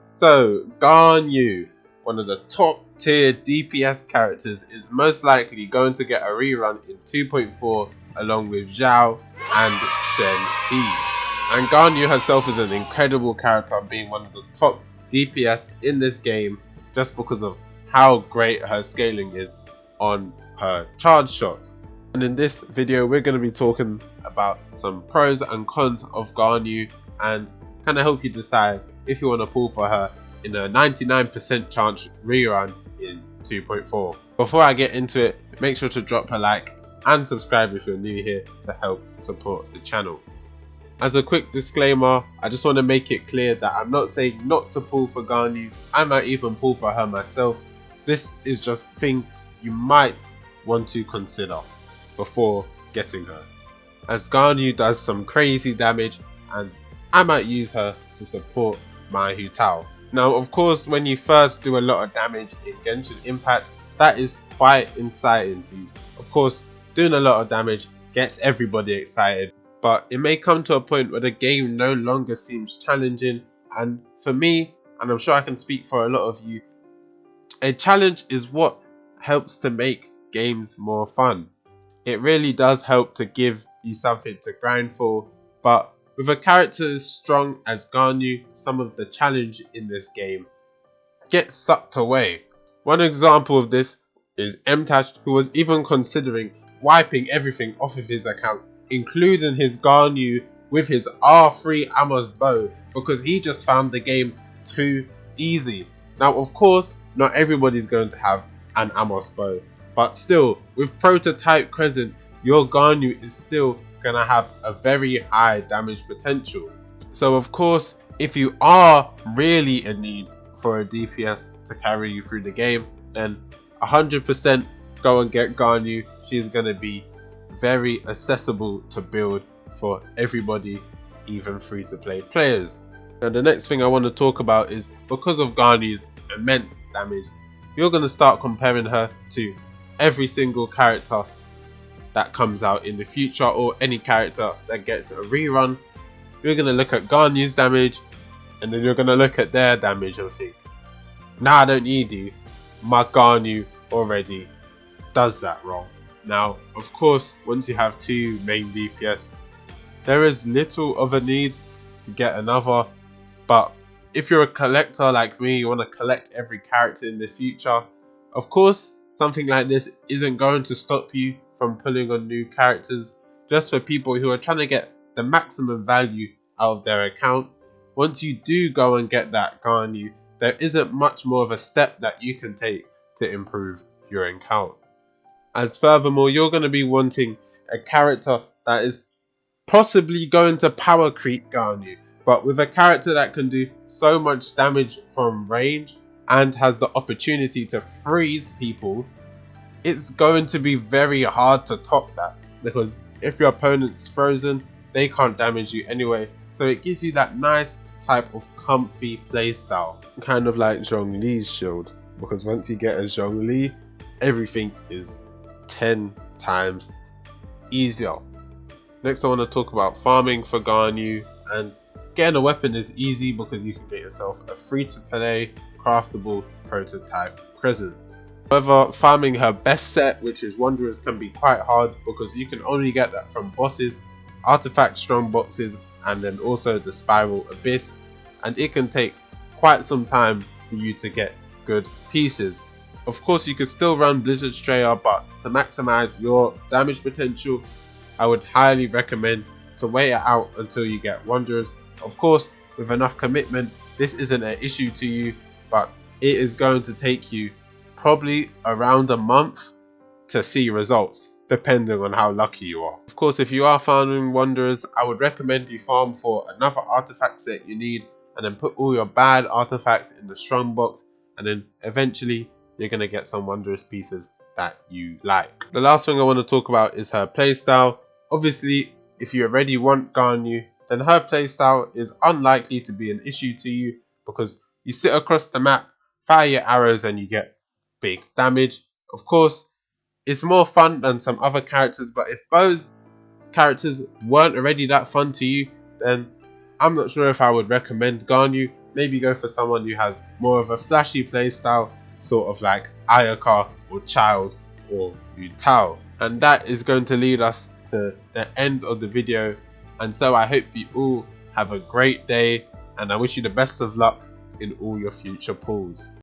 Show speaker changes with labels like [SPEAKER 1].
[SPEAKER 1] So, Ganyu, one of the top tier DPS characters, is most likely going to get a rerun in 2.4 along with Zhao and Shen Yi. And Ganyu herself is an incredible character, being one of the top DPS in this game just because of how great her scaling is on her charge shots. And in this video we're going to be talking about some pros and cons of Ganyu and kind of help you decide if you want to pull for her in a 99% chance rerun in 2.4. Before I get into it, make sure to drop a like and subscribe if you're new here to help support the channel. As a quick disclaimer, I just want to make it clear that I'm not saying not to pull for Ganyu. I might even pull for her myself. This is just things you might want to consider before getting her, as Ganyu does some crazy damage and I might use her to support my Hu Tao. Now of course, when you first do a lot of damage in Genshin Impact, that is quite inciting to you. Of course, doing a lot of damage gets everybody excited, but it may come to a point where the game no longer seems challenging, and for me, and I'm sure I can speak for a lot of you, a challenge is what helps to make games more fun. It really does help to give you something to grind for, but with a character as strong as Ganyu, some of the challenge in this game gets sucked away. One example of this is Mtash, who was even considering wiping everything off of his account, including his Ganyu with his R3 Amos bow, because he just found the game too easy. Now of course, not everybody's going to have an Amos bow, but still, with Prototype Crescent, your Ganyu is still gonna have a very high damage potential. So of course, if you are really in need for a DPS to carry you through the game, then 100% go and get Ganyu. She's gonna be very accessible to build for everybody, even free to play players. Now the next thing I want to talk about is, because of Ganyu's immense damage, you're going to start comparing her to every single character that comes out in the future, or any character that gets a rerun. You're going to look at Ganyu's damage and then you're going to look at their damage and think, nah, I don't need you, my Ganyu already does that wrong. Now of course, once you have two main DPS, there is little of a need to get another, but if you're a collector like me, you want to collect every character in the future, of course something like this isn't going to stop you from pulling on new characters. Just for people who are trying to get the maximum value out of their account, once you do go and get that Ganyu, there isn't much more of a step that you can take to improve your account. As furthermore, you're going to be wanting a character that is possibly going to power creep Ganyu, but with a character that can do so much damage from range and has the opportunity to freeze people, it's going to be very hard to top that, because if your opponent's frozen, they can't damage you anyway. So it gives you that nice type of comfy playstyle, kind of like Zhongli's shield, because once you get a Zhongli, everything is 10 times easier. Next I want to talk about farming for Ganyu, and getting a weapon is easy because you can get yourself a free to play craftable Prototype Crescent. However, farming her best set, which is Wanderers, can be quite hard because you can only get that from bosses, artifact strong boxes, and then also the Spiral Abyss, and it can take quite some time for you to get good pieces. Of course you could still run Blizzard Strayer, but to maximize your damage potential, I would highly recommend to wait it out until you get Wanderers. Of course, with enough commitment, this isn't an issue to you, but it is going to take you probably around a month to see results, depending on how lucky you are. Of course, if you are farming Wanderers, I would recommend you farm for another artifact set you need, and then put all your bad artifacts in the strong box, and then eventually you're going to get some Wanderers pieces that you like. The last thing I want to talk about is her playstyle. Obviously, if you already want Ganyu, then her playstyle is unlikely to be an issue to you, because you sit across the map, fire your arrows, and you get big damage. Of course, it's more fun than some other characters, but if those characters weren't already that fun to you, then I'm not sure if I would recommend Ganyu. maybe go for someone who has more of a flashy playstyle, sort of like Ayaka or Child or Utao. And that is going to lead us to the end of the video, and so I hope you all have a great day, and I wish you the best of luck in all your future pulls.